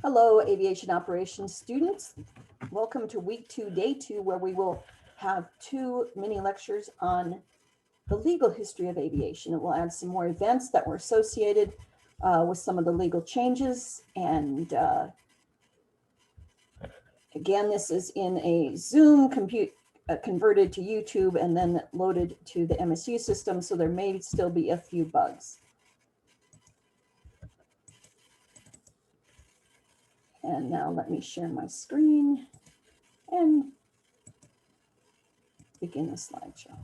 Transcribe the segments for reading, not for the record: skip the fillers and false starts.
Hello, aviation operations students. Welcome to week 2, day 2, where we will have 2 mini lectures on the legal history of aviation. It will add some more events that were associated with some of the legal changes. And again, this is in a Zoom converted to YouTube and then loaded to the MSU system, so there may still be a few bugs. And now let me share my screen and begin the slideshow.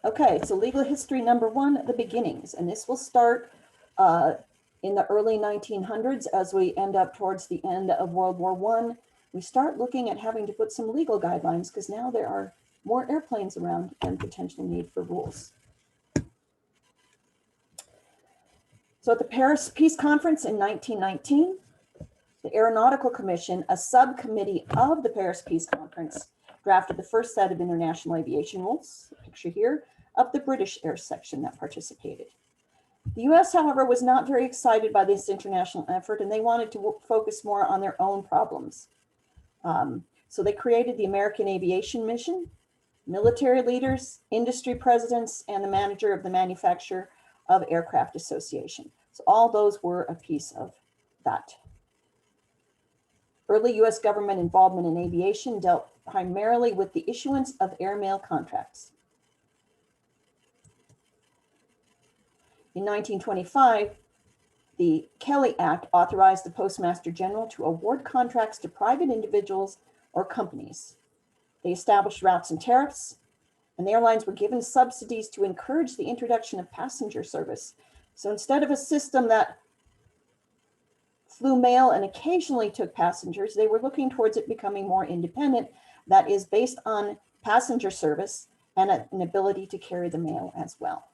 Okay, so legal history number 1, the beginnings. And this will start in the early 1900s as we end up towards the end of World War I. We start looking at having to put some legal guidelines because now there are more airplanes around and potential need for rules. So at the Paris Peace Conference in 1919, the Aeronautical Commission, a subcommittee of the Paris Peace Conference, drafted the first set of international aviation rules, picture here, of the British air section that participated. The US, however, was not very excited by this international effort, and they wanted to focus more on their own problems. So they created the American Aviation Mission, military leaders, industry presidents, and the manager of the Manufacturer of Aircraft Association. So all those were a piece of that. Early US government involvement in aviation dealt primarily with the issuance of airmail contracts. In 1925, the Kelly Act authorized the Postmaster General to award contracts to private individuals or companies. They established routes and tariffs, and the airlines were given subsidies to encourage the introduction of passenger service. So instead of a system that flew mail and occasionally took passengers, they were looking towards it becoming more independent, that is based on passenger service and an ability to carry the mail as well.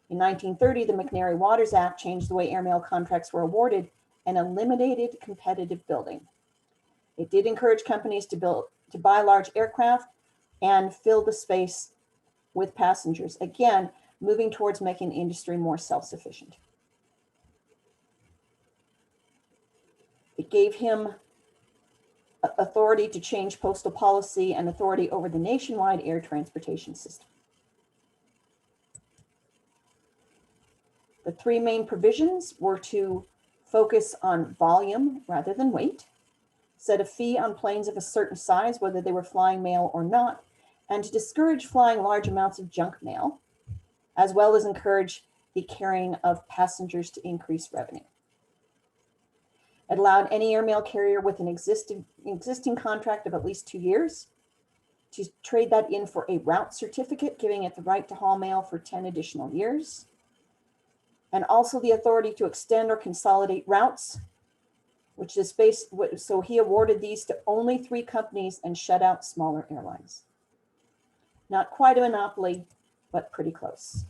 In 1930, the McNary-Waters Act changed the way airmail contracts were awarded and eliminated competitive building. It did encourage companies to buy large aircraft and fill the space with passengers, again, moving towards making the industry more self-sufficient. It gave him authority to change postal policy and authority over the nationwide air transportation system. The 3 main provisions were to focus on volume rather than weight, set a fee on planes of a certain size, whether they were flying mail or not, and to discourage flying large amounts of junk mail, as well as encourage the carrying of passengers to increase revenue. It allowed any airmail carrier with an existing contract of at least 2 years to trade that in for a route certificate, giving it the right to haul mail for 10 additional years. And also the authority to extend or consolidate routes, which is so he awarded these to only 3 companies and shut out smaller airlines. Not quite a monopoly, but pretty close.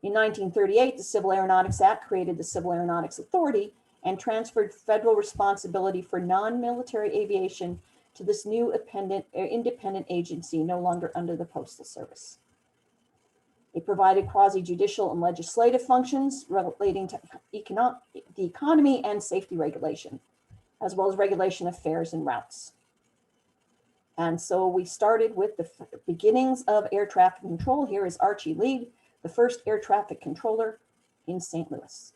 In 1938, the Civil Aeronautics Act created the Civil Aeronautics Authority and transferred federal responsibility for non-military aviation to this new independent agency, no longer under the Postal Service. It provided quasi-judicial and legislative functions relating to the economy and safety regulation, as well as regulation of fares and routes. And so we started with the beginnings of air traffic control. Here is Archie Lead, the first air traffic controller in St. Louis.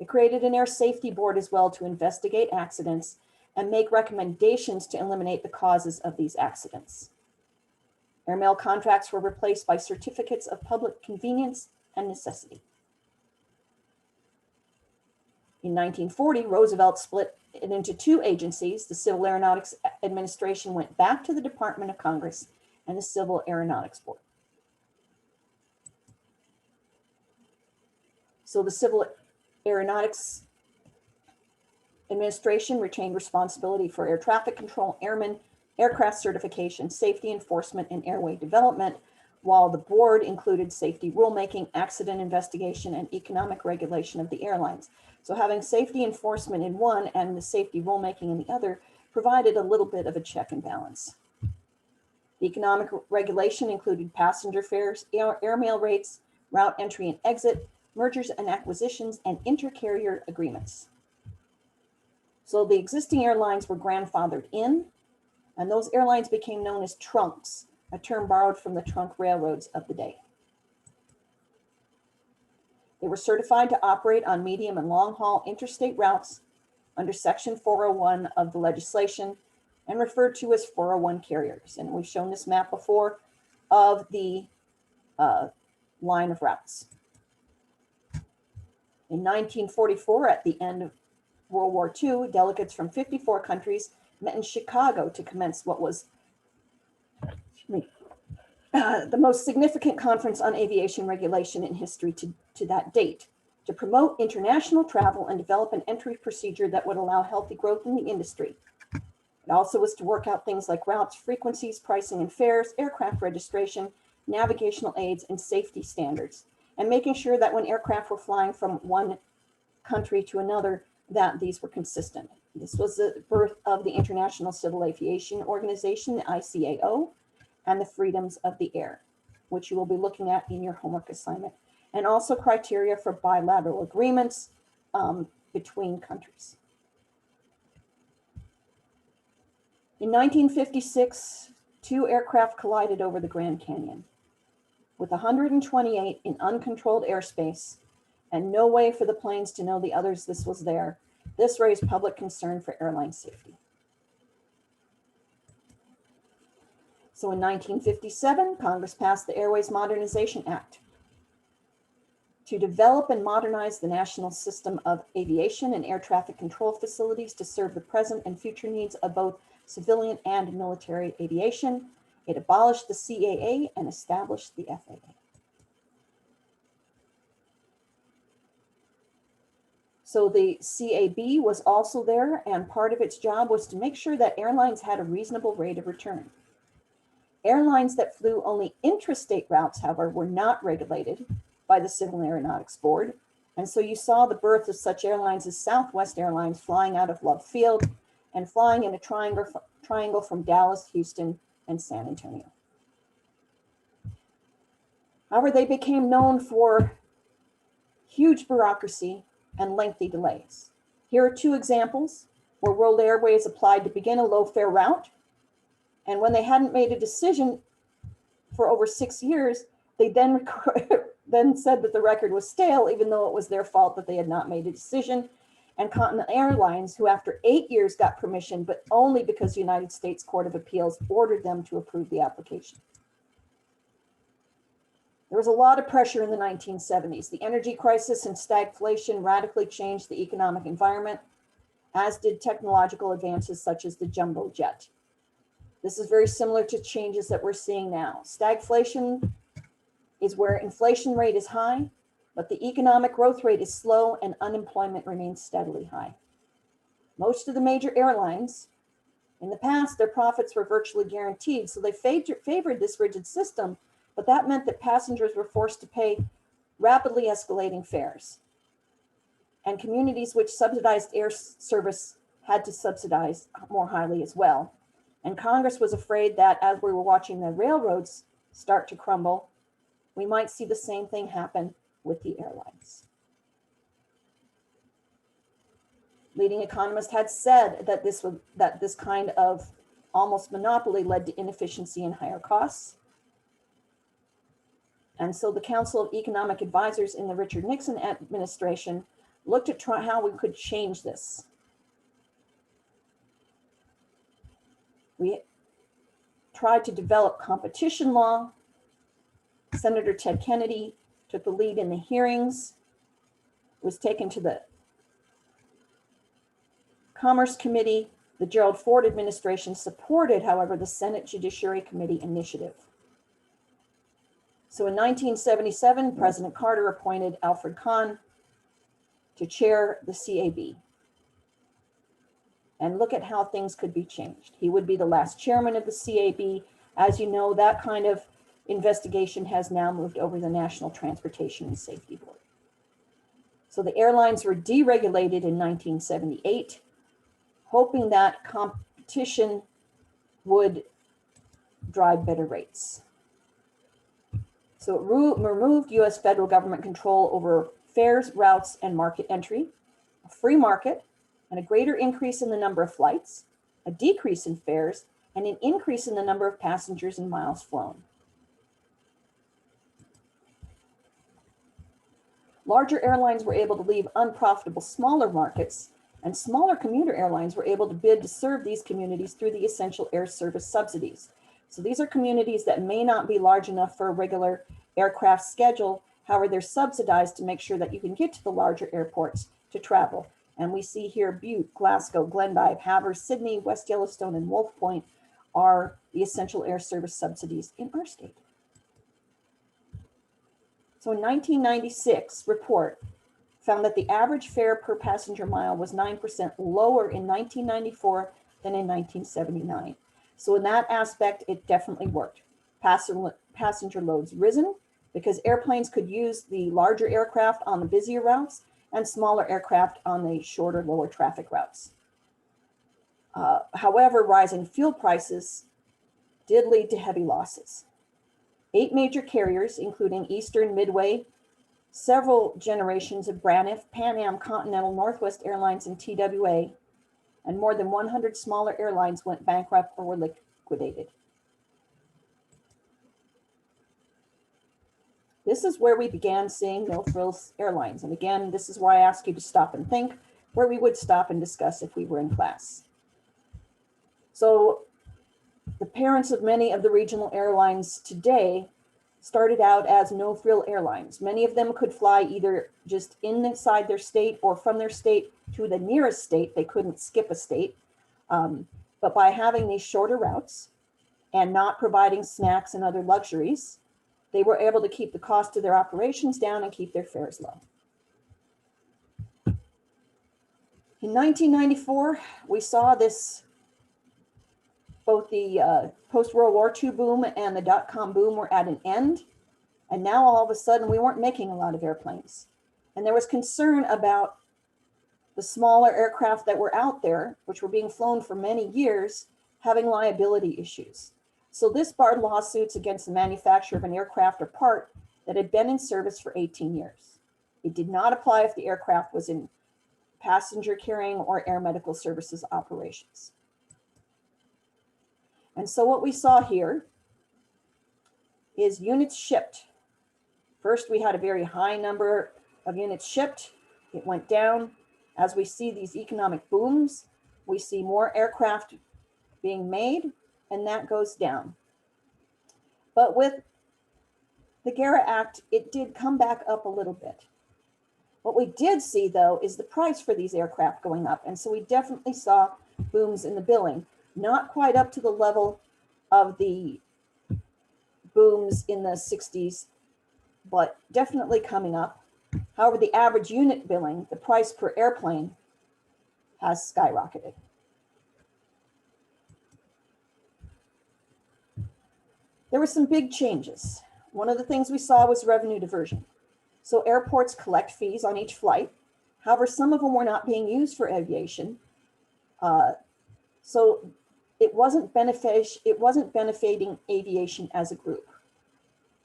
It created an air safety board as well to investigate accidents and make recommendations to eliminate the causes of these accidents. Airmail contracts were replaced by certificates of public convenience and necessity. In 1940, Roosevelt split it into 2 agencies. The Civil Aeronautics Administration went back to the Department of Congress and the Civil Aeronautics Board. So the Civil Aeronautics Administration retained responsibility for air traffic control, airmen, aircraft certification, safety enforcement, and airway development, while the board included safety rulemaking, accident investigation, and economic regulation of the airlines. So having safety enforcement in one and the safety rulemaking in the other provided a little bit of a check and balance. The economic regulation included passenger fares, airmail rates, route entry and exit, mergers and acquisitions, and inter-carrier agreements. So the existing airlines were grandfathered in, and those airlines became known as trunks, a term borrowed from the trunk railroads of the day. They were certified to operate on medium and long-haul interstate routes under Section 401 of the legislation and referred to as 401 carriers. And we've shown this map before of the line of routes. In 1944, at the end of World War II, delegates from 54 countries met in Chicago to commence what was the most significant conference on aviation regulation in history to that date, to promote international travel and develop an entry procedure that would allow healthy growth in the industry. It also was to work out things like routes, frequencies, pricing and fares, aircraft registration, navigational aids, and safety standards, and making sure that when aircraft were flying from one country to another, that these were consistent. This was the birth of the International Civil Aviation Organization, the ICAO, and the freedoms of the air, which you will be looking at in your homework assignment, and also criteria for bilateral agreements between countries. In 1956, 2 aircraft collided over the Grand Canyon. With 128 in uncontrolled airspace and no way for the planes to know the others this was there, this raised public concern for airline safety. So in 1957, Congress passed the Airways Modernization Act to develop and modernize the national system of aviation and air traffic control facilities to serve the present and future needs of both civilian and military aviation. It abolished the CAA and established the FAA. So the CAB was also there, and part of its job was to make sure that airlines had a reasonable rate of return. Airlines that flew only intrastate routes, however, were not regulated by the Civil Aeronautics Board. And so you saw the birth of such airlines as Southwest Airlines flying out of Love Field and flying in a triangle from Dallas, Houston, and San Antonio. However, they became known for huge bureaucracy and lengthy delays. Here are 2 examples where World Airways applied to begin a low-fare route, and when they hadn't made a decision for over 6 years, they then said that the record was stale, even though it was their fault that they had not made a decision. And Continental Airlines, who after 8 years got permission, but only because the United States Court of Appeals ordered them to approve the application. There was a lot of pressure in the 1970s. The energy crisis and stagflation radically changed the economic environment, as did technological advances such as the jumbo jet. This is very similar to changes that we're seeing now. Stagflation is where inflation rate is high, but the economic growth rate is slow and unemployment remains steadily high. Most of the major airlines, in the past, their profits were virtually guaranteed, so they favored this rigid system, but that meant that passengers were forced to pay rapidly escalating fares. And communities which subsidized air service had to subsidize more highly as well. And Congress was afraid that as we were watching the railroads start to crumble, we might see the same thing happen with the airlines. Leading economists had said that this kind of almost monopoly led to inefficiency and higher costs. And so the Council of Economic Advisors in the Richard Nixon administration looked at how we could change this. We tried to develop competition law. Senator Ted Kennedy took the lead in the hearings, was taken to the Commerce Committee. The Gerald Ford administration supported, however, the Senate Judiciary Committee initiative. So in 1977, President Carter appointed Alfred Kahn to chair the CAB. And look at how things could be changed. He would be the last chairman of the CAB. As you know, that kind of investigation has now moved over to the National Transportation and Safety Board. So the airlines were deregulated in 1978, hoping that competition would drive better rates. So it removed US federal government control over fares, routes, and market entry, a free market, and a greater increase in the number of flights, a decrease in fares, and an increase in the number of passengers and miles flown. Larger airlines were able to leave unprofitable smaller markets, and smaller commuter airlines were able to bid to serve these communities through the essential air service subsidies. So these are communities that may not be large enough for a regular aircraft schedule. However, they're subsidized to make sure that you can get to the larger airports to travel. And we see here Butte, Glasgow, Glendive, Havre, Sydney, West Yellowstone, and Wolf Point are the essential air service subsidies in our state. So a 1996 report found that the average fare per passenger mile was 9% lower in 1994 than in 1979. So in that aspect, it definitely worked. Passenger loads risen because airplanes could use the larger aircraft on the busier routes and smaller aircraft on the shorter, lower traffic routes. However, rising fuel prices did lead to heavy losses. 8 major carriers, including Eastern, Midway, several generations of Braniff, Pan Am, Continental, Northwest Airlines, and TWA, and more than 100 smaller airlines went bankrupt or were liquidated. This is where we began seeing no-frills airlines. And again, this is where I ask you to stop and think, where we would stop and discuss if we were in class. So the parents of many of the regional airlines today started out as no-frill airlines. Many of them could fly either just inside their state or from their state to the nearest state. They couldn't skip a state. But by having these shorter routes and not providing snacks and other luxuries, they were able to keep the cost of their operations down and keep their fares low. In 1994, we saw this, both the post-World War II boom and the dot-com boom were at an end. And now all of a sudden we weren't making a lot of airplanes. And there was concern about the smaller aircraft that were out there, which were being flown for many years, having liability issues. So this barred lawsuits against the manufacturer of an aircraft or part that had been in service for 18 years. It did not apply if the aircraft was in passenger carrying or air medical services operations. And so what we saw here is units shipped. First, we had a very high number of units shipped. It went down. As we see these economic booms, we see more aircraft being made, and that goes down. But with the GARA Act, it did come back up a little bit. What we did see, though, is the price for these aircraft going up. And so we definitely saw booms in the billing, not quite up to the level of the booms in the 60s, but definitely coming up. However, the average unit billing, the price per airplane, has skyrocketed. There were some big changes. One of the things we saw was revenue diversion. So airports collect fees on each flight. However, some of them were not being used for aviation. So it wasn't benefiting aviation as a group.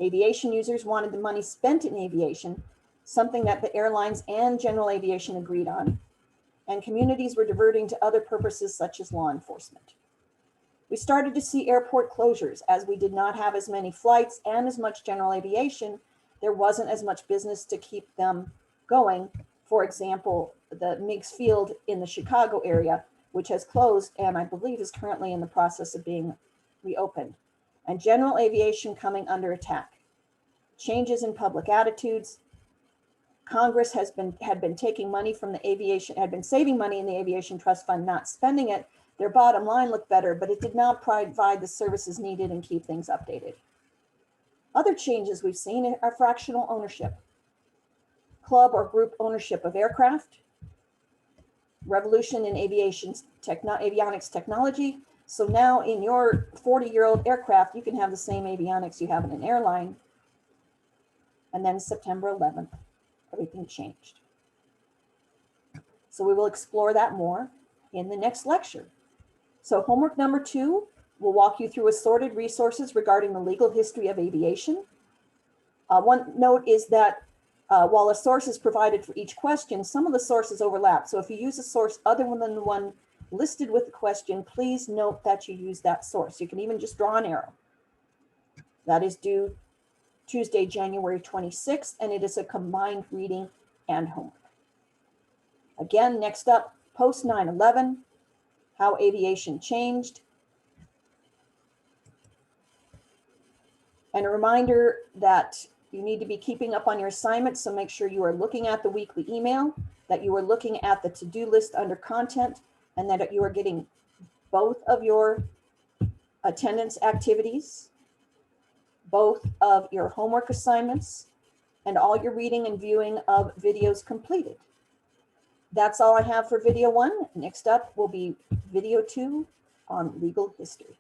Aviation users wanted the money spent in aviation, something that the airlines and general aviation agreed on, and communities were diverting to other purposes such as law enforcement. We started to see airport closures as we did not have as many flights and as much general aviation. There wasn't as much business to keep them going. For example, the Meigs Field in the Chicago area, which has closed and I believe is currently in the process of being reopened, and general aviation coming under attack. Changes in public attitudes. Congress had been taking money from the aviation, had been saving money in the Aviation Trust Fund, not spending it. Their bottom line looked better, but it did not provide the services needed and keep things updated. Other changes we've seen are fractional ownership, club or group ownership of aircraft, revolution in avionics technology. So now in your 40-year-old aircraft, you can have the same avionics you have in an airline. And then September 11th, everything changed. So we will explore that more in the next lecture. So homework number 2 will walk you through assorted resources regarding the legal history of aviation. One note is that While a source is provided for each question, some of the sources overlap. So if you use a source other than the one listed with the question, please note that you use that source. You can even just draw an arrow. That is due Tuesday, January 26th, and it is a combined reading and homework. Again, next up, post 9/11, how aviation changed. And a reminder that you need to be keeping up on your assignments, so make sure you are looking at the weekly email, that you are looking at the to-do list under content, and that you are getting both of your attendance activities, both of your homework assignments, and all your reading and viewing of videos completed. That's all I have for video 1. Next up will be video 2 on legal history.